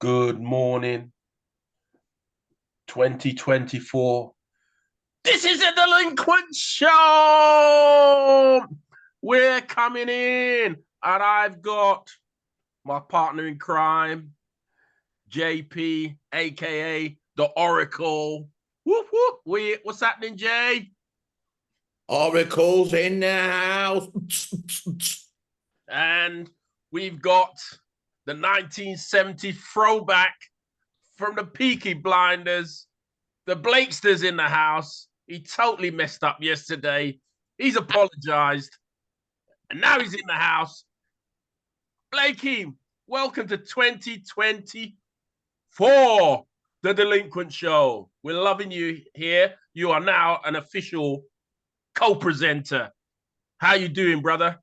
Good morning, 2024. This is a delinquent show. We're coming in, and I've got my partner in crime, JP, aka the Oracle. Whoop whoop. What's happening, Jay? Oracle's in the house. And we've got the 1970 throwback from the Peaky Blinders. The Blakesters in the house. He totally messed up yesterday. He's apologized. And now he's in the house. Blakey, welcome to 2024, the Delinquent Show. We're loving you here. You are now an official co-presenter. How you doing, brother?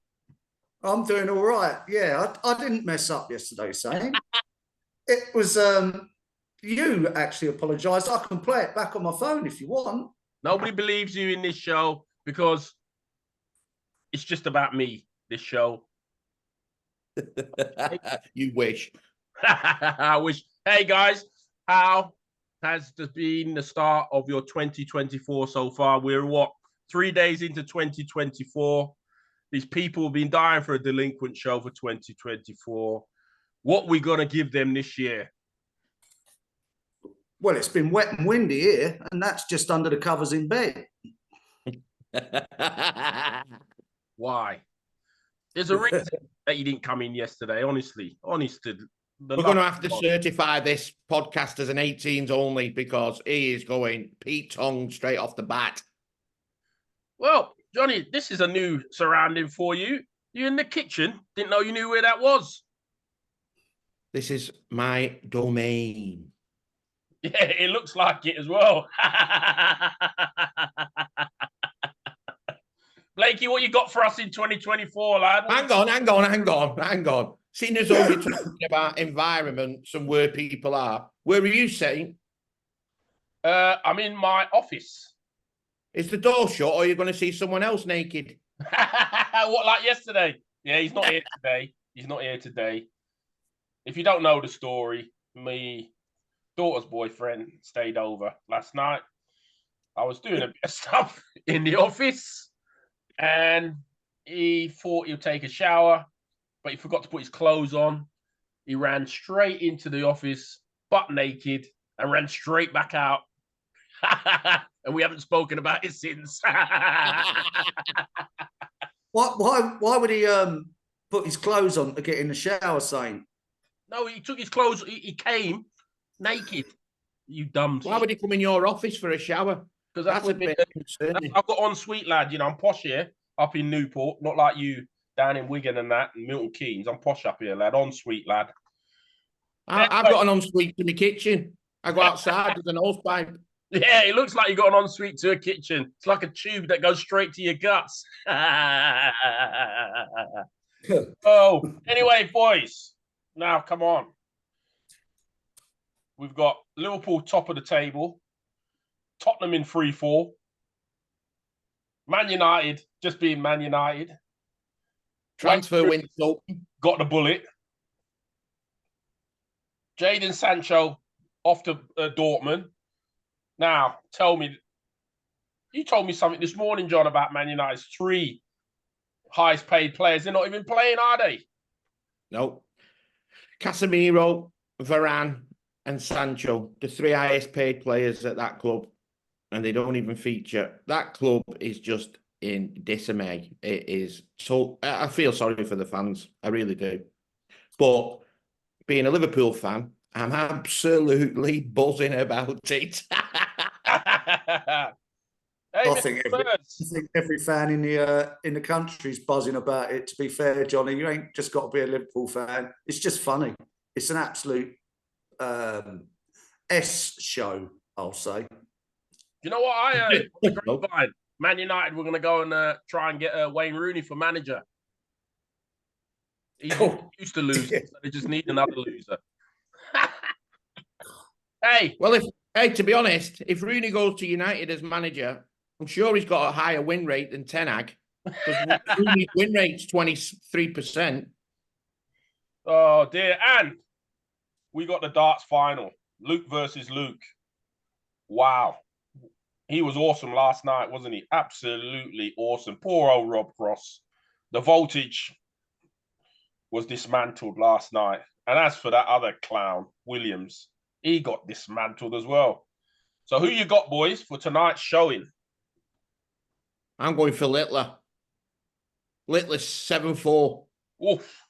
I'm doing all right. Yeah, I didn't mess up yesterday, saying it was you actually apologised. I can play it back on my phone if you want. Nobody believes you in this show because it's just about me, this show. You wish. I wish. Hey, guys, how has been the start of your 2024 so far? We're, 3 days into 2024. These people have been dying for a delinquent show for 2024. What we going to give them this year? Well, it's been wet and windy here, and that's just under the covers in bed. Why? There's a reason that you didn't come in yesterday, honestly. We're going to have to certify this podcast as an 18s only because he is going Pete Tong straight off the bat. Well, Johnny, this is a new surrounding for you. You're in the kitchen. Didn't know you knew where that was. This is my domain. Yeah, it looks like it as well. Blakey, what you got for us in 2024, lad? Hang on. Seeing as though you're talking about environments and where people are, where are you sitting? I'm in my office. Is the door shut or are you going to see someone else naked? What, like yesterday? Yeah, he's not here today. He's not here today. If you don't know the story, my daughter's boyfriend stayed over last night. I was doing a bit of stuff in the office and he thought he'd take a shower, but he forgot to put his clothes on. He ran straight into the office, butt naked, and ran straight back out. And we haven't spoken about it since. Why would he put his clothes on to get in the shower, saying? No, he took his clothes. He came naked. You dumb. Why would he come in your office for a shower? Because that's a bit concerning. I've got ensuite, lad. You know, I'm posh here up in Newport, not like you down in Wigan and that, and Milton Keynes. I'm posh up here, lad. Ensuite, lad. I've got an ensuite to my kitchen. I go outside with an hose pipe. Yeah, it looks like you got an ensuite to a kitchen. It's like a tube that goes straight to your guts. Oh, anyway, boys. Now, come on. We've got Liverpool top of the table. Tottenham in 3-4. Man United just being Man United. Transfer window. Got the bullet. Jadon Sancho off to Dortmund. Now, tell me, you told me something this morning, John, about Man United's 3 highest paid players. They're not even playing, are they? No. Casemiro, Varane, and Sancho, the 3 highest paid players at that club, and they don't even feature. That club is just in disarray. It is so. I feel sorry for the fans. I really do. But being a Liverpool fan, I'm absolutely buzzing about it. Hey, I think every fan in the country is buzzing about it. To be fair, Johnny, you ain't just got to be a Liverpool fan. It's just funny. It's an absolute S show, I'll say. You know what I heard? Man United were going to go and try and get Wayne Rooney for manager. He's used to losing, so they just need another loser. Hey. Well, to be honest, if Rooney goes to United as manager, I'm sure he's got a higher win rate than Ten Hag. Because Rooney's win rate's 23%. Oh, dear. And we got the darts final. Luke versus Luke. Wow. He was awesome last night, wasn't he? Absolutely awesome. Poor old Rob Cross. The voltage was dismantled last night. And as for that other clown, Williams, he got dismantled as well. So who you got, boys, for tonight's showing? I'm going for Littler. Littler's 7-4. Oof.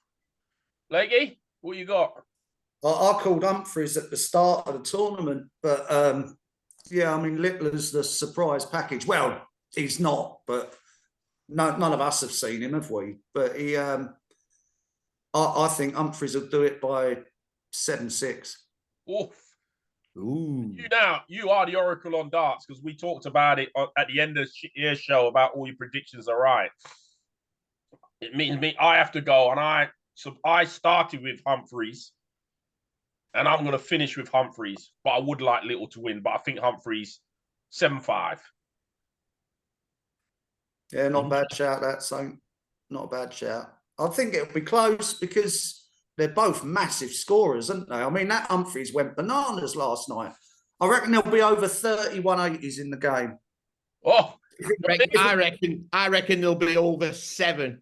Leggy, what you got? I called Humphries at the start of the tournament, but yeah, I mean, Littler's the surprise package. Well, he's not, but none of us have seen him, have we? But he, I think Humphries will do it by 7-6. Oof. Ooh. You are the oracle on darts because we talked about it at the end of the year show about all your predictions are right. It means I have to go, and I started with Humphries, and I'm going to finish with Humphries, but I would like Little to win, but I think Humphries 7-5. Yeah, not a bad shout, that, so not a bad shout. I think it'll be close because they're both massive scorers, aren't they? I mean, that Humphries went bananas last night. I reckon there'll be over 31 80s in the game. Oh, I reckon there'll be over 7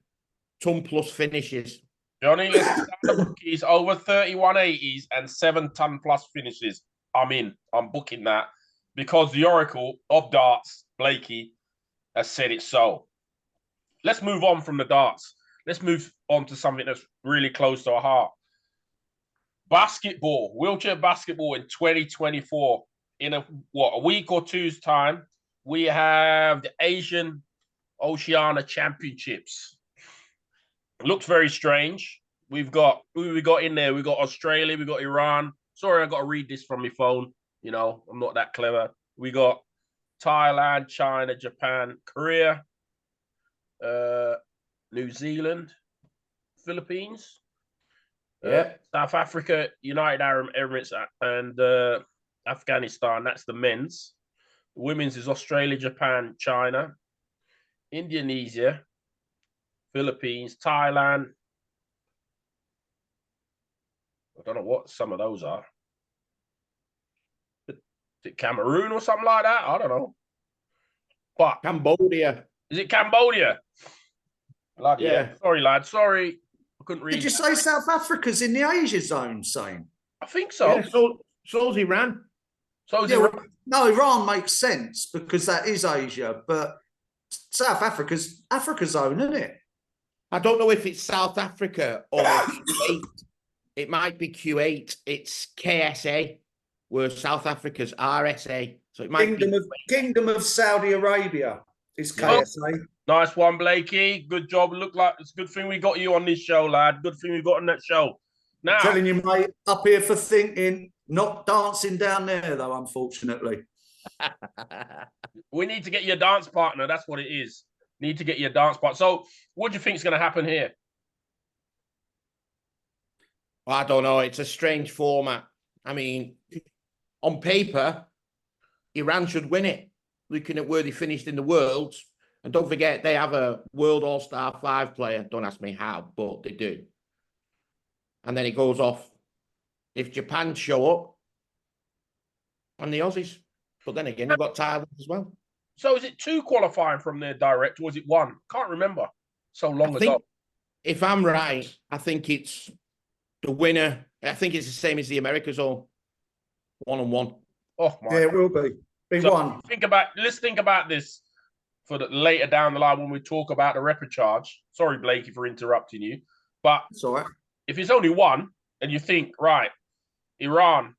ton-plus finishes. Johnny, let's start the bookies. Over 31 80s and 7 ton-plus finishes. I'm in. I'm booking that because the oracle of darts, Blakey, has said it so. Let's move on from the darts. Let's move on to something that's really close to our heart. Basketball, wheelchair basketball in 2024. In a week or two's time, we have the Asian Oceania Championships. It looks very strange. We've got who we got in there. We got Australia. We got Iran. Sorry, I got to read this from my phone. You know, I'm not that clever. We got Thailand, China, Japan, Korea, New Zealand, Philippines, South Africa, United Arab Emirates, and Afghanistan. That's the men's. The women's is Australia, Japan, China, Indonesia, Philippines, Thailand. I don't know what some of those are. Is it Cameroon or something like that? I don't know. But Cambodia. Is it Cambodia? Bloody yeah. Sorry, lad. Sorry. I couldn't read. Did you say South Africa's in the Asia zone, Shane? I think so. Yeah, so's Iran. Iran. No, Iran makes sense because that is Asia, but South Africa's Africa zone, isn't it? I don't know if it's South Africa or Kuwait. It might be Kuwait. It's KSA, where South Africa's RSA. So it might be Kingdom of Saudi Arabia is KSA. Nice one, Blakey. Good job. Look like it's a good thing we got you on this show, lad. Good thing we got on that show. Now, I'm telling you, mate, up here for thinking, not dancing down there, though, unfortunately. We need to get you a dance partner. That's what it is. Need to get you a dance partner. So, what do you think is going to happen here? I don't know. It's a strange format. I mean, on paper, Iran should win it, looking at where they finished in the world. And don't forget, they have a World All-Star 5 player. Don't ask me how, but they do. And then it goes off. If Japan show up, and the Aussies. But then again, you've got Thailand as well. So is it 2 qualifying from their direct, or was it 1? Can't remember. So long ago. If I'm right, I think it's the winner. I think it's the same as the Americas all. 1-on-1. Oh my! Yeah, it will be. One. Let's think about this for later down the line when we talk about the repechage. Sorry, Blakey, for interrupting you. But sorry. If it's only 1, and you think, right, Iran,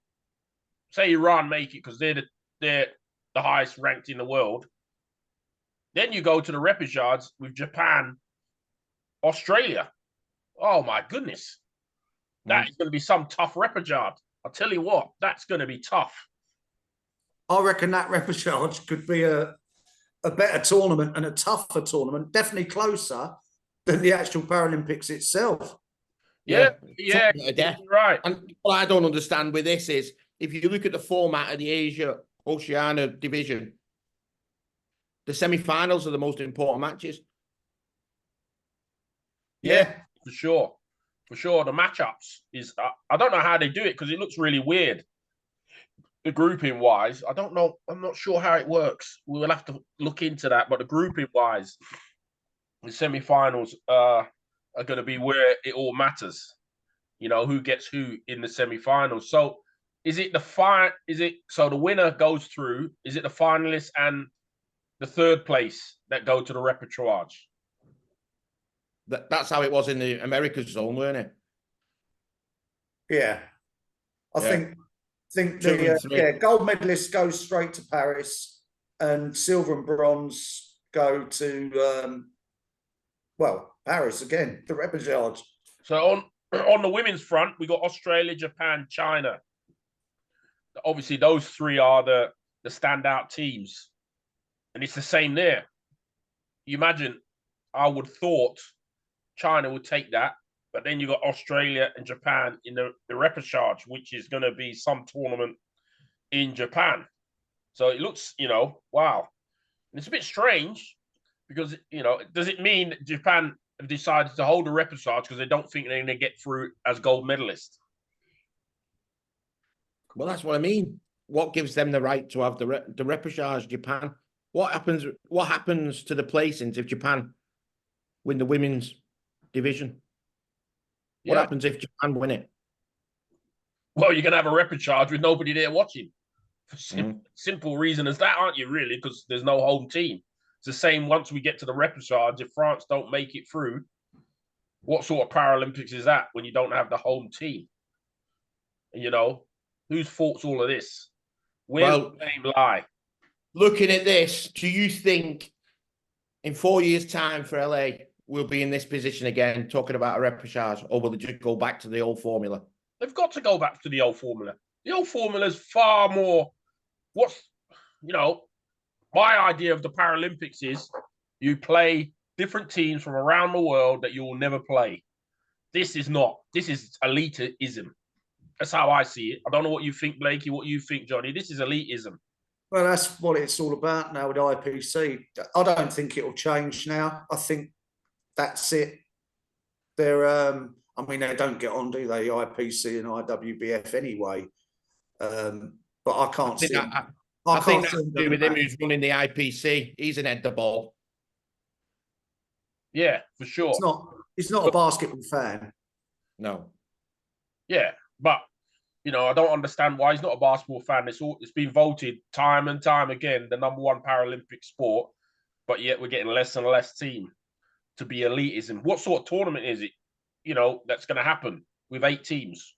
say Iran make it because they're the highest ranked in the world. Then you go to the repechage with Japan, Australia. Oh my goodness. That is going to be some tough repechage. I'll tell you what, that's going to be tough. I reckon that repechage could be a better tournament and a tougher tournament, definitely closer than the actual Paralympics itself. Yeah, right. And what I don't understand with this is, if you look at the format of the Asia Oceania division, the semi-finals are the most important matches. Yeah, for sure. for sure. The matchups is I don't know how they do it because it looks really weird. The grouping wise, I don't know. I'm not sure how it works. We will have to look into that. But the grouping wise, the semi-finals are going to be where it all matters. You know, who gets who in the semi-finals. So is it so the winner goes through? Is it the finalists and the third place that go to the repechage? That's how it was in the Americas zone, weren't it? Yeah. I think Two and three. gold medalists go straight to Paris, and silver and bronze go to Paris again, the repechage. So on the women's front, we got Australia, Japan, China. Obviously, those three are the standout teams, and it's the same there. You imagine, I would thought China would take that, but then you got Australia and Japan in the repechage, which is going to be some tournament in Japan. So it looks, wow. And it's a bit strange because, does it mean that Japan have decided to hold the repechage because they don't think they're going to get through as gold medalists? Well, that's what I mean. What gives them the right to have the repechage? Japan. What happens to the placings if Japan win the women's division? What happens if Japan win it? Well, you're going to have a repechage with nobody there watching. For simple reason as that, aren't you, really? Because there's no home team. It's the same once we get to the repechage. If France don't make it through, what sort of Paralympics is that when you don't have the home team? And, whose fault's all of this? Where's the blame lie? Looking at this, do you think in 4 years' time for LA, we'll be in this position again, talking about a repechage, or will they just go back to the old formula? They've got to go back to the old formula. The old formula is far more. My idea of the Paralympics is you play different teams from around the world that you will never play. This is not. This is elitism. That's how I see it. I don't know what you think, Blakey, what you think, Johnny. This is elitism. Well, that's what it's all about now with IPC. I don't think it'll change now. I think that's it. They're, they don't get on, do they? IPC and IWBF anyway. But I can't see. I think that's to do with him who's running the IPC. He's an head the ball. Yeah, for sure. He's not a basketball fan. No. Yeah, but I don't understand why he's not a basketball fan. It's been voted time and time again the #1 Paralympic sport, but yet we're getting less and less team to be elitism. What sort of tournament is it? That's going to happen with 8 teams.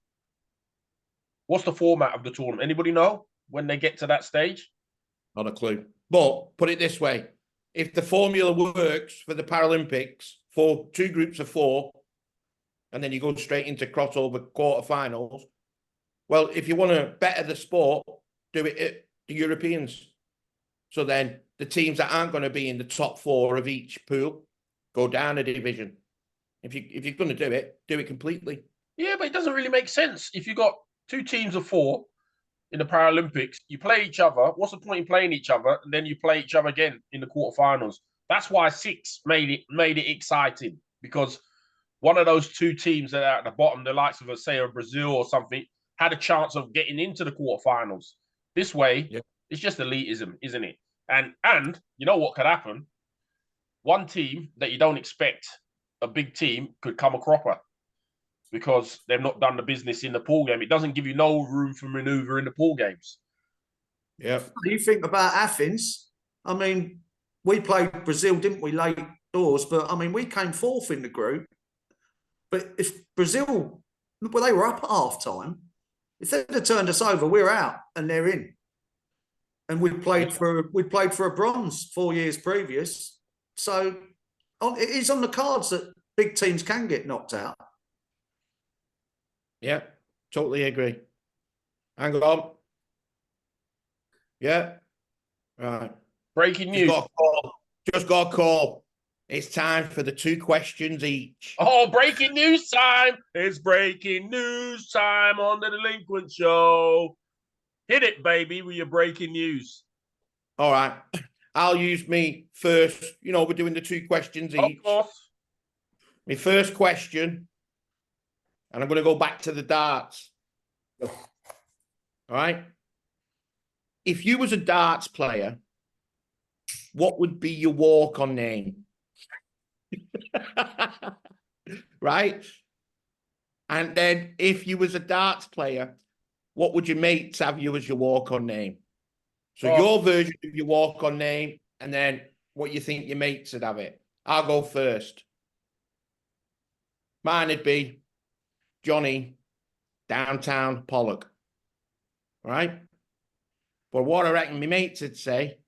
What's the format of the tournament? Anybody know when they get to that stage? Not a clue. But put it this way. If the formula works for the Paralympics for 2 groups of 4, and then you go straight into crossover quarterfinals, well, if you want to better the sport, do it at the Europeans. So then the teams that aren't going to be in the top 4 of each pool go down a division. If you're going to do it completely. Yeah, but it doesn't really make sense. If you've got 2 teams of 4 in the Paralympics, you play each other. What's the point in playing each other? And then you play each other again in the quarterfinals. That's why 6 made it exciting, because one of those 2 teams that are at the bottom, the likes of, say, Brazil or something, had a chance of getting into the quarterfinals. This way, It's just elitism, isn't it? And you know what could happen? One team that you don't expect, a big team, could come a cropper because they've not done the business in the pool game. It doesn't give you no room for maneuver in the pool games. Yeah. You think about Athens. We played Brazil, didn't we, late doors? But we came 4th in the group. But if Brazil, they were up at half time. If they'd have turned us over, we're out and they're in. And we played for a bronze 4 years previous. So it is on the cards that big teams can get knocked out. Yeah, totally agree. Hang on. Yeah. Right. Breaking news. Just got a call. It's time for the 2 questions each. Oh, breaking news time. It's breaking news time on the Delinquent Show. Hit it, baby, with your breaking news. All right. I'll use me first. We're doing the 2 questions each. Of course. My first question And I'm going to go back to the darts. All right. If you was a darts player, what would be your walk-on name? Right? And then if you was a darts player, what would your mates have you as your walk-on name? So your version of your walk-on name, and then what you think your mates would have it. I'll go first. Mine would be Johnny Downtown Pollock. Right? But what I reckon my mates would say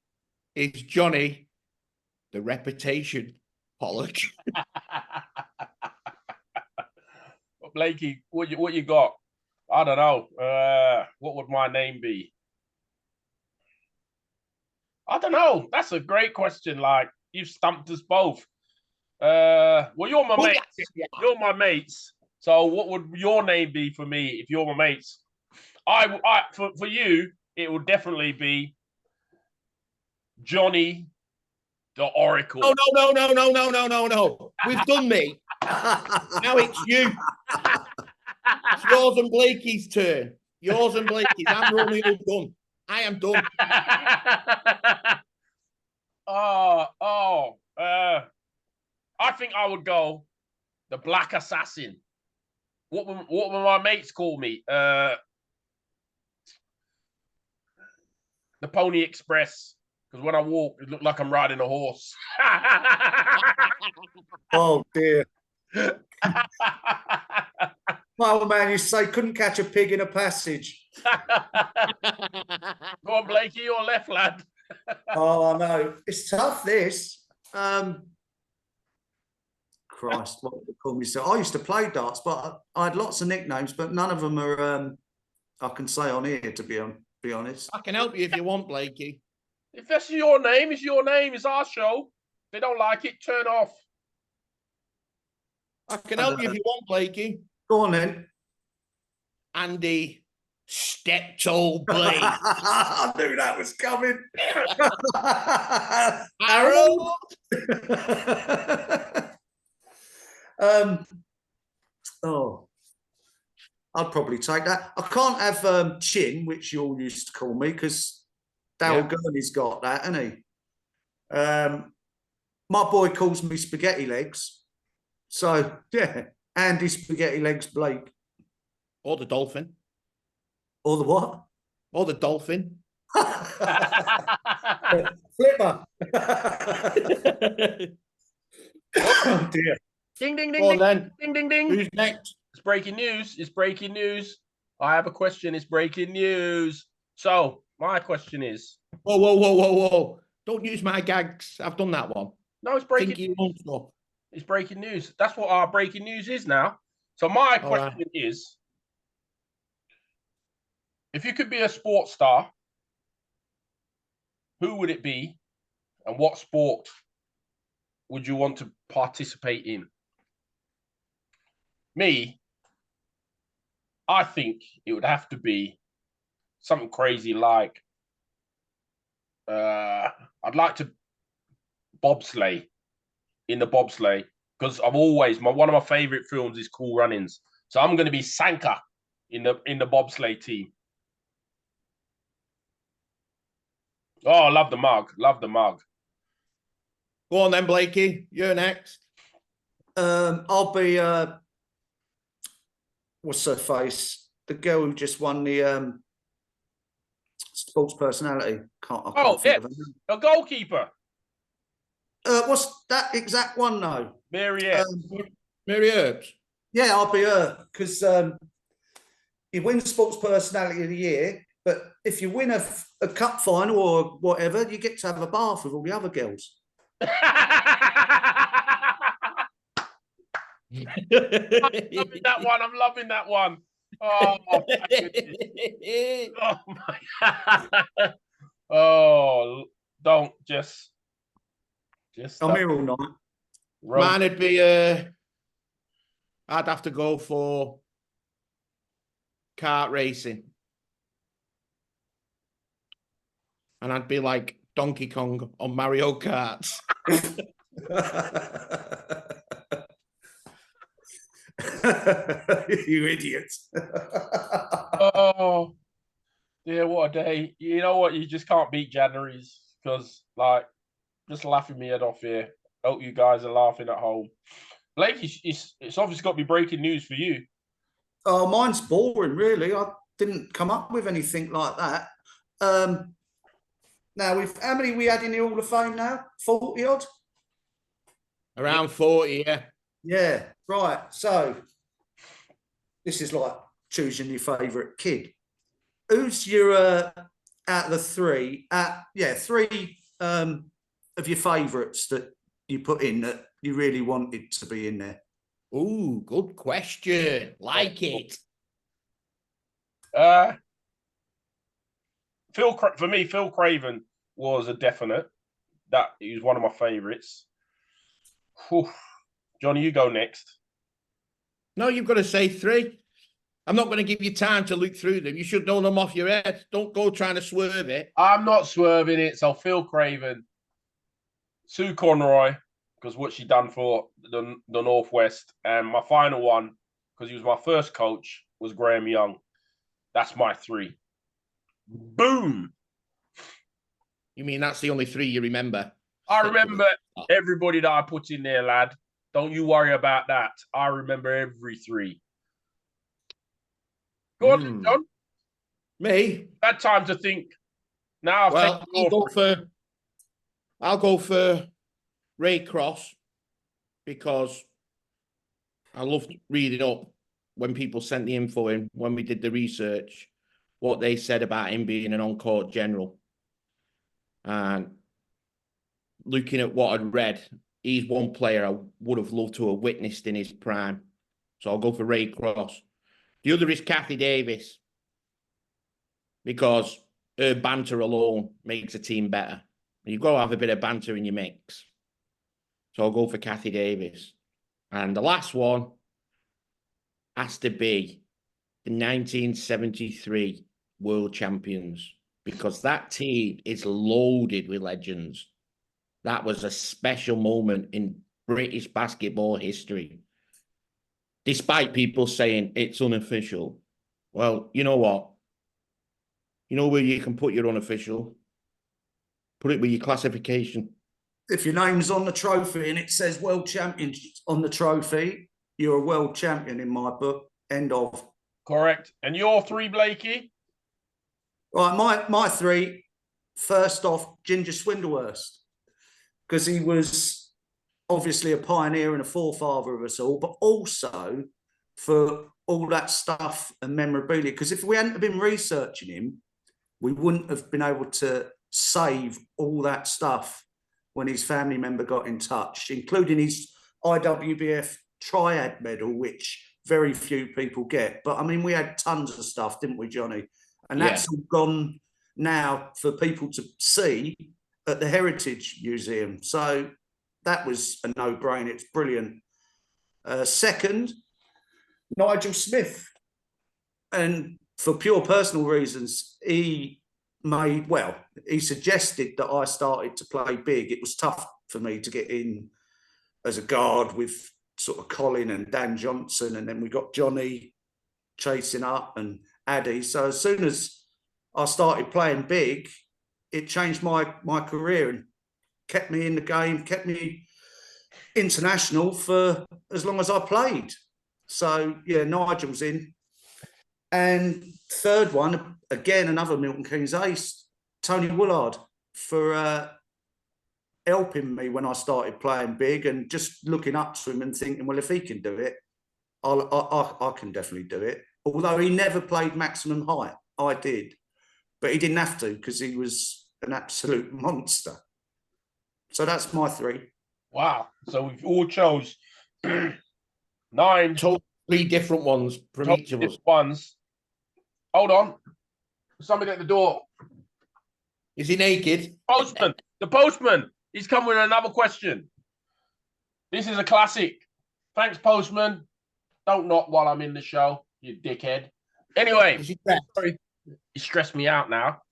is Johnny the Reputation Pollock. Blakey, what you got? I don't know. What would my name be? I don't know. That's a great question. Like, you've stumped us both. Well, you're my mates. You're my mates. So what would your name be for me if you're my mates? For you, it would definitely be Johnny the Oracle. No. We've done me. Now it's you. It's yours and Blakey's turn. Yours and Blakey's. I'm Romeo done. I am done. I think I would go the Black Assassin. What would my mates call me? The Pony Express. Because when I walk, it looked like I'm riding a horse. Oh dear. Well, man, you say couldn't catch a pig in a passage. Go on, Blakey, you're left, lad. Oh, I know. It's tough, this. Christ, what would they call me? So I used to play darts, but I had lots of nicknames, but none of them are I can say on here, to be honest. I can help you if you want, Blakey. If that's your name, it's your name. It's our show. If they don't like it, turn off. I can help you if you want, Blakey. Go on then. Andy Steptoe Blake. I knew that was coming. Harold. I'd probably take that. I can't have Chin, which you all used to call me, because Darryl Gurney's got that, hasn't he? My boy calls me Spaghetti Legs. So, yeah, Andy Spaghetti Legs Blake. Or the Dolphin. Or the what? Or the Dolphin. Flipper. Oh, dear. Ding, ding, ding, Go on, ding, then. ding, ding, ding. Who's next? It's breaking news. It's breaking news. I have a question. It's breaking news. So, my question is... Whoa. Don't use my gags. I've done that one. No, it's breaking news. It's breaking news. That's what our breaking news is now. So my question is, if you could be a sports star, who would it be and what sport would you want to participate in? Me, I think it would have to be something crazy like, I'd like to bobsleigh, in the bobsleigh, because one of my favorite films is Cool Runnings. So I'm going to be Sanka in the bobsleigh team. Oh, I love the mug. Love the mug. Go on then, Blakey. You're next. I'll be what's her face? The girl who just won the sports personality. I can't think of her name. A goalkeeper. What's that exact one though? Mary Herbs. Yeah, I'll be her, because you win sports personality of the year, but if you win a cup final or whatever, you get to have a bath with all the other girls. I'm loving that one. I'm loving that one. Oh, oh my. Oh, don't just I'm here all night. Man, it'd be I'd have to go for kart racing. And I'd be like Donkey Kong on Mario Kart. You idiot. Oh, yeah, what a day. You know what? You just can't beat January's because, like, just laughing me head off here. Hope you guys are laughing at home. Blake, it's obviously got to be breaking news for you. Oh, mine's boring, really. I didn't come up with anything like that. Now, how many we had in the Hall of Fame now? 40 odd? Around 40, yeah. Yeah, right. So, this is like choosing your favourite kid. Who's your, out of the three, three of your favourites that you put in that you really wanted to be in there? Ooh, good question. Like it. For me, Phil Craven was a definite. That he was one of my favourites. Johnny, you go next. No, you've got to say three. I'm not going to give you time to look through them. You should know them off your head. Don't go trying to swerve it. I'm not swerving it. So Phil Craven, Sue Conroy, because what she done for the Northwest, and my final one, because he was my first coach, was Graham Young. That's my three. Boom. You mean that's the only three you remember? I remember everybody that I put in there, lad. Don't you worry about that. I remember every three. Go on, John. Me? Had time to think. Now I'll go for Ray Cross because I loved reading up when people sent the info in, when we did the research, what they said about him being an on-court general. And looking at what I'd read, he's one player I would have loved to have witnessed in his prime. So I'll go for Ray Cross. The other is Kathy Davis, because her banter alone makes a team better. You've got to have a bit of banter in your mix. So I'll go for Kathy Davis. And the last one has to be the 1973 World Champions, because that team is loaded with legends. That was a special moment in British basketball history. Despite people saying it's unofficial. Well, you know what? You know where you can put your unofficial? Put it with your classification. If your name's on the trophy and it says world champion on the trophy, you're a world champion in my book. End of. Correct. And your three, Blakey? Right, my three. First off, Ginger Swindlehurst, because he was obviously a pioneer and a forefather of us all, but also for all that stuff and memorabilia. Because if we hadn't been researching him, we wouldn't have been able to save all that stuff when his family member got in touch, including his IWBF triad medal, which very few people get. But I mean, we had tons of stuff, didn't we, Johnny? And that's all gone now for people to see at the Heritage Museum. So that was a no-brainer. It's brilliant. Second, Nigel Smith. And for pure personal reasons, he suggested that I started to play big. It was tough for me to get in as a guard with sort of Colin and Dan Johnson, and then we got Johnny chasing up and Addy. So as soon as I started playing big, it changed my career and kept me in the game, kept me international for as long as I played. So yeah, Nigel's in. And third one, again, another Milton Keynes ace, Tony Woolard, for helping me when I started playing big and just looking up to him and thinking, well, if he can do it, I can definitely do it. Although he never played maximum height, I did. But he didn't have to because he was an absolute monster. So that's my three. Wow. So we've all chose 9. Three different ones from each of us. Ones. Hold on. Somebody at the door. Is he naked? Postman. The postman. He's come with another question. This is a classic. Thanks, postman. Don't knock while I'm in the show, you dickhead. Anyway, Is he dressed? Sorry, he stressed me out now.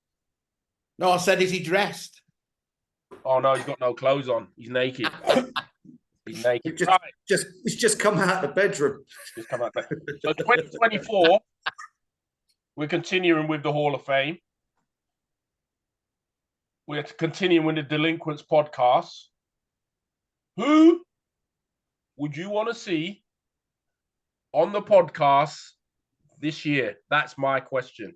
No, I said, is he dressed? Oh, no, he's got no clothes on. He's naked. He's naked. It's just come out of the bedroom. Just come out there. So 2024, we're continuing with the Hall of Fame. We're continuing with the Delinquents podcast. Who would you want to see on the podcast this year? That's my question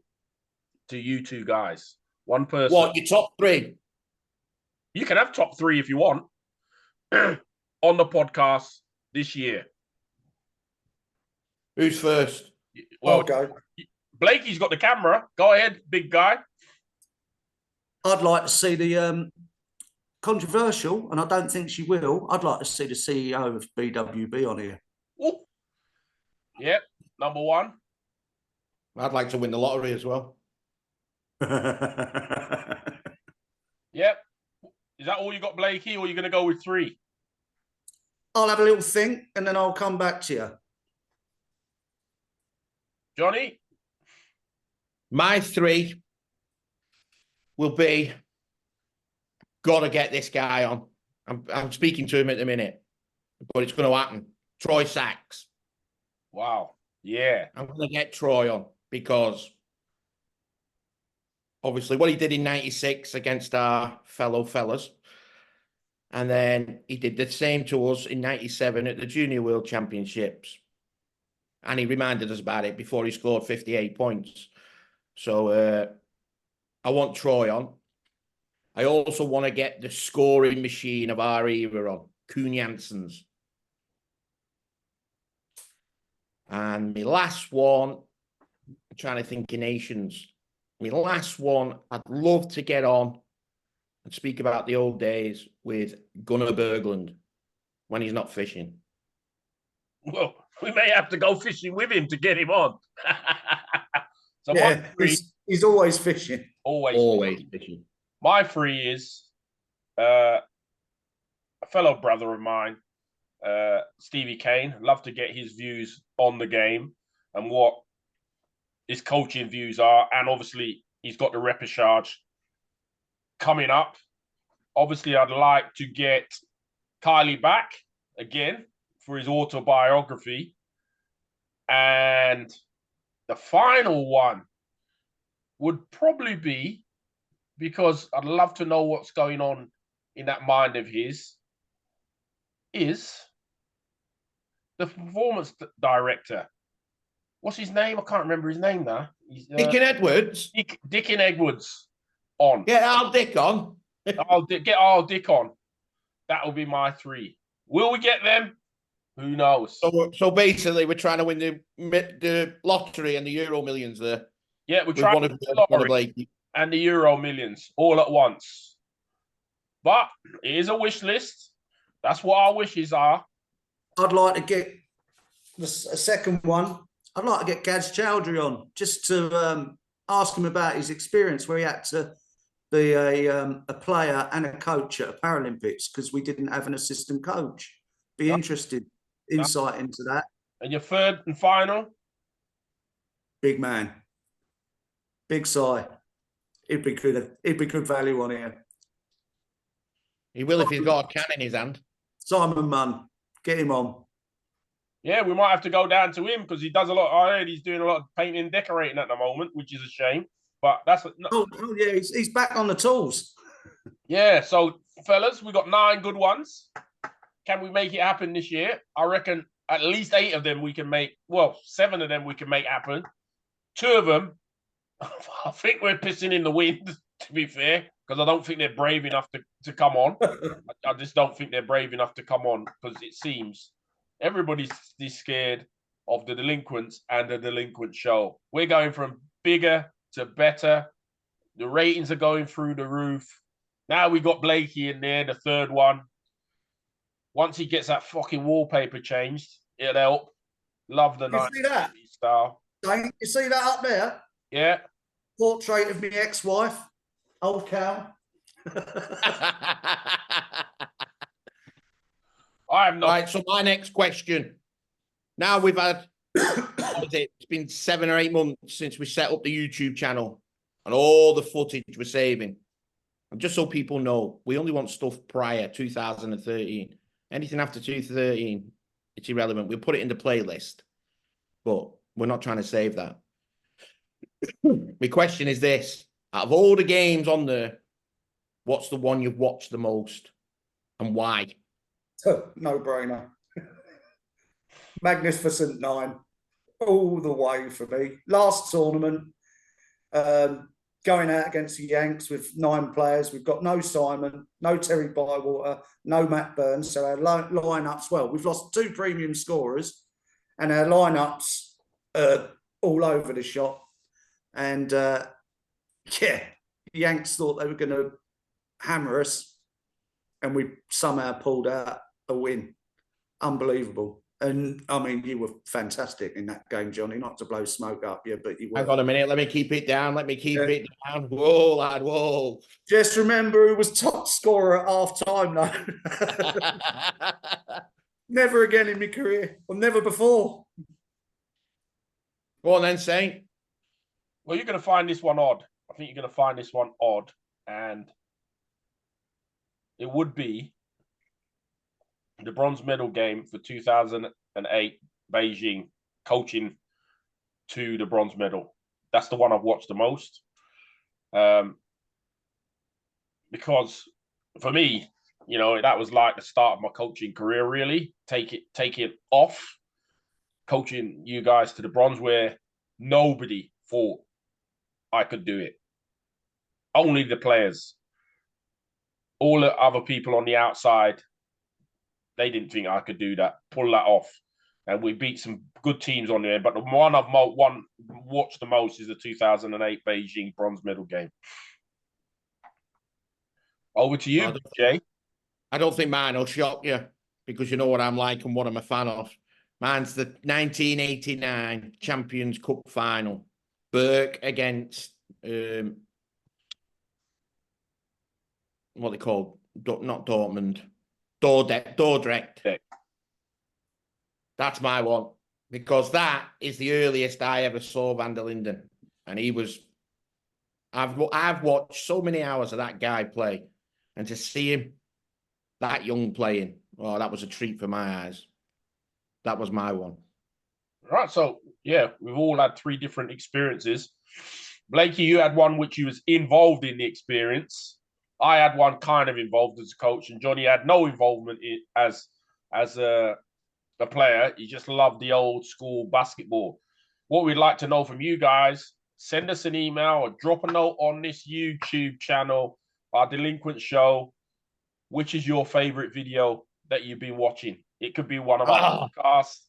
to you two guys. One person. What, your top three? You can have top three if you want on the podcast this year. Who's first? Well, I'll go. Blakey's got the camera. Go ahead, big guy. I'd like to see the controversial, and I don't think she will. I'd like to see the CEO of BWB on here. Ooh. Yep, number one. I'd like to win the lottery as well. Yep. Is that all you got, Blakey, or are you going to go with three? I'll have a little think, and then I'll come back to you. Johnny? My three will be, got to get this guy on. I'm speaking to him at the minute, but it's going to happen. Troy Sachs. Wow. Yeah. I'm going to get Troy on because obviously what he did in 96 against our fellow fellas. And then he did the same to us in 97 at the Junior World Championships. And he reminded us about it before he scored 58 points. So I want Troy on. I also want to get the scoring machine of our era on, Kuhn Janssens. And my last one, I'm trying to think of nations. My last one, I'd love to get on and speak about the old days with Gunnar Berglund when he's not fishing. Well, we may have to go fishing with him to get him on. So yeah, he's always fishing. Always fishing. My three is a fellow brother of mine, Stevie Kane. Love to get his views on the game and what his coaching views are. And obviously, he's got the repechage coming up. Obviously, I'd like to get Kylie back again for his autobiography. And the final one would probably be, because I'd love to know what's going on in that mind of his, is the performance director. What's his name? I can't remember his name now. Dickin Edwards. Dickin Edwards on. Get our Dick on. Get our Dick on. That will be my three. Will we get them? Who knows? So basically, we're trying to win the lottery and the Euro Millions there. Yeah, we're trying to win the lottery and the Euro Millions all at once. But it is a wish list. That's what our wishes are. I'd like to get a second one. I'd like to get Gaz Chowdhury on just to ask him about his experience where he had to be a player and a coach at a Paralympics because we didn't have an assistant coach. Be interested. Insight into that. And your third and final? Big man. Big Si. He'd be good value on here. He will if he's got a can in his hand. Simon Munn. Get him on. Yeah, we might have to go down to him because he does a lot. I heard he's doing a lot of painting and decorating at the moment, which is a shame. But that's oh yeah, he's back on the tools. Yeah, so fellas, we got 9 good ones. Can we make it happen this year? I reckon at least 8 of them we can make. Well, 7 of them we can make happen. 2 of them, I think we're pissing in the wind, to be fair, because I don't think they're brave enough to come on. I just don't think they're brave enough to come on because it seems everybody's scared of the Delinquents and the Delinquent Show. We're going from bigger to better. The ratings are going through the roof. Now we got Blakey in there, the third one. Once he gets that fucking wallpaper changed, it'll help. Love the night style. You see that up there? Yeah. Portrait of my ex-wife, old cow. I'm not. Right, so my next question. Now we've had, it's been 7 or 8 months since we set up the YouTube channel and all the footage we're saving. And just so people know, we only want stuff prior 2013. Anything after 2013, it's irrelevant. We'll put it in the playlist, but we're not trying to save that. My question is this: out of all the games on there, what's the one you've watched the most, and why? No brainer. Magnificent Nine, all the way for me. Last tournament, going out against the Yanks with 9 players. We've got no Simon, no Terry Bywater, no Matt Burns. So our lineups, well, we've lost 2 premium scorers, and our lineups are all over the shop. And yeah, the Yanks thought they were going to hammer us, and we somehow pulled out a win. Unbelievable. And I mean, you were fantastic in that game, Johnny. Not to blow smoke up you, but you were. Hang on a minute. Let me keep it down. Let me keep it down. Whoa, lad, whoa. Just remember who was top scorer at half time, though. Never again in my career, or never before. Go on then, Saint. Well, you're going to find this one odd. I think you're going to find this one odd. And it would be the bronze medal game for 2008 Beijing, coaching to the bronze medal. That's the one I've watched the most. Because for me, you know, that was like the start of my coaching career, really. Take it off, coaching you guys to the bronze, where nobody thought I could do it. Only the players. All the other people on the outside, they didn't think I could do that, pull that off. And we beat some good teams on there. But the one I've watched the most is the 2008 Beijing bronze medal game. Over to you, Jay. I don't think mine will shock you, because you know what I'm like and what I'm a fan of. Mine's the 1989 Champions Cup final. Burke against, what they call, not Dortmund. Dordrecht. Yeah. That's my one, because that is the earliest I ever saw Van der Linden, and he was. I've watched so many hours of that guy play, and to see him that young playing, oh, that was a treat for my eyes. That was my one. Right, so yeah, we've all had 3 different experiences. Blakey, you had one which you was involved in the experience. I had one kind of involved as a coach, and Johnny had no involvement as a player. He just loved the old school basketball. What we'd like to know from you guys, send us an email or drop a note on this YouTube channel, our Delinquent Show. Which is your favorite video that you've been watching? It could be one of our podcasts.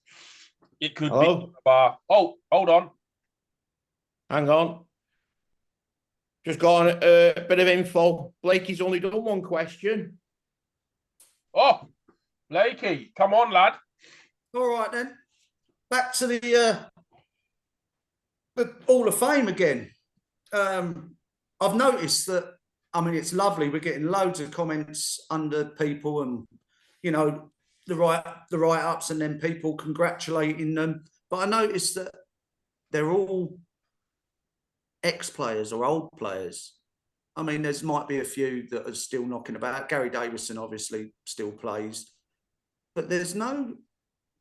It could be one of our... Oh, hold on. Hang on. Just got a bit of info. Blakey's only done one question. Oh, Blakey, come on, lad. All right, then. Back to the Hall of Fame again. I've noticed that, I mean, it's lovely. We're getting loads of comments under people, and, you know, the write-ups, and then people congratulating them. But I noticed that they're all ex-players or old players. I mean, there's might be a few that are still knocking about. Gary Davison obviously still plays. But there's no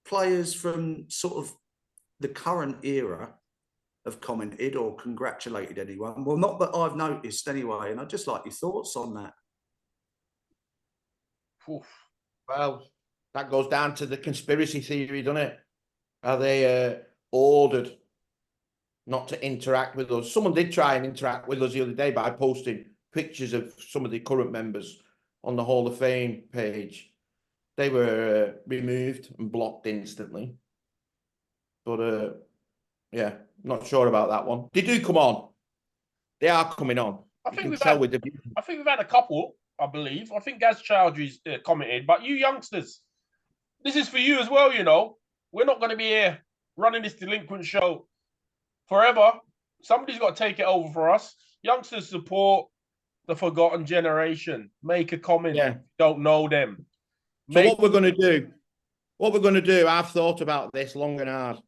players from sort of the current era have commented or congratulated anyone. Well, not that I've noticed anyway. And I'd just like your thoughts on that. Oof. Well, that goes down to the conspiracy theory, doesn't it? Are they ordered not to interact with us? Someone did try and interact with us the other day by posting pictures of some of the current members on the Hall of Fame page. They were removed and blocked instantly. But yeah, not sure about that one. They do come on. They are coming on. I think we've had a couple, I believe. I think Gaz Chowdhury's commented. But you youngsters, this is for you as well, you know. We're not going to be here running this Delinquent Show forever. Somebody's got to take it over for us. Youngsters, support the forgotten generation. Make a comment. Yeah. Don't know them. So what we're going to do, I've thought about this long and hard.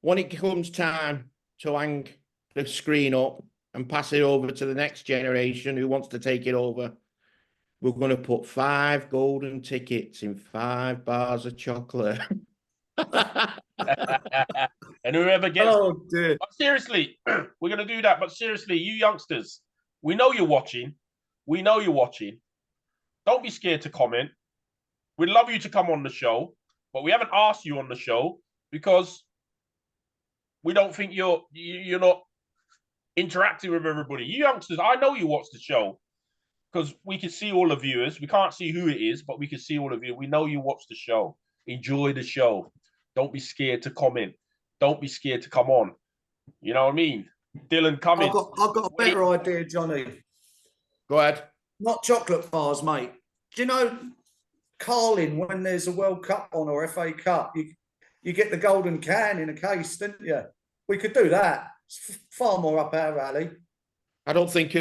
When it comes time to hang the screen up and pass it over to the next generation who wants to take it over, we're going to put 5 golden tickets in 5 bars of chocolate. And whoever gets... Oh, dear. But seriously, we're going to do that. But seriously, you youngsters, we know you're watching. We know you're watching. Don't be scared to comment. We'd love you to come on the show, but we haven't asked you on the show because we don't think you're not interacting with everybody. You youngsters, I know you watch the show because we can see all the viewers. We can't see who it is, but we can see all of you. We know you watch the show. Enjoy the show. Don't be scared to comment. Don't be scared to come on. You know what I mean? Dylan, come in. I've got a better idea, Johnny. Go ahead. Not chocolate bars, mate. Do you know, Carling, when there's a World Cup on or FA Cup, you get the golden can in a case, don't you? We could do that. It's far more up our alley. I don't think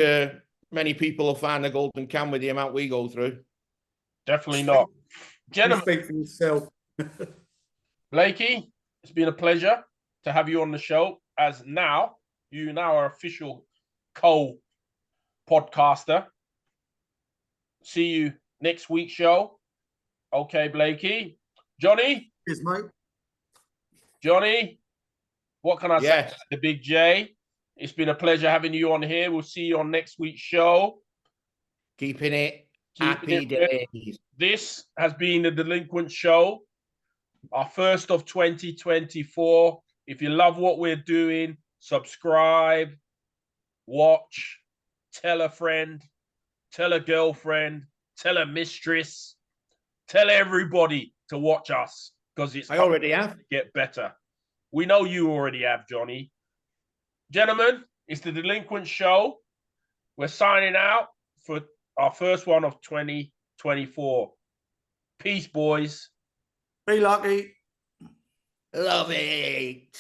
many people will find a golden can with the amount we go through. Definitely not. Gentlemen, Speak for yourself. Blakey, it's been a pleasure to have you on the show. As you now are official co-podcaster. See you next week's show. Okay, Blakey. Johnny? Cheers, mate. Johnny, what can I Yes. say? The Big J. It's been a pleasure having you on here. We'll see you on next week's show. Keeping it Keeping happy days. This has been the Delinquent Show, our first of 2024. If you love what we're doing, subscribe, watch, tell a friend, tell a girlfriend, tell a mistress, tell everybody to watch us because it's I already have. get better. We know you already have, Johnny. Gentlemen, it's the Delinquent Show. We're signing out for our first one of 2024. Peace, boys. Be lucky. Love it.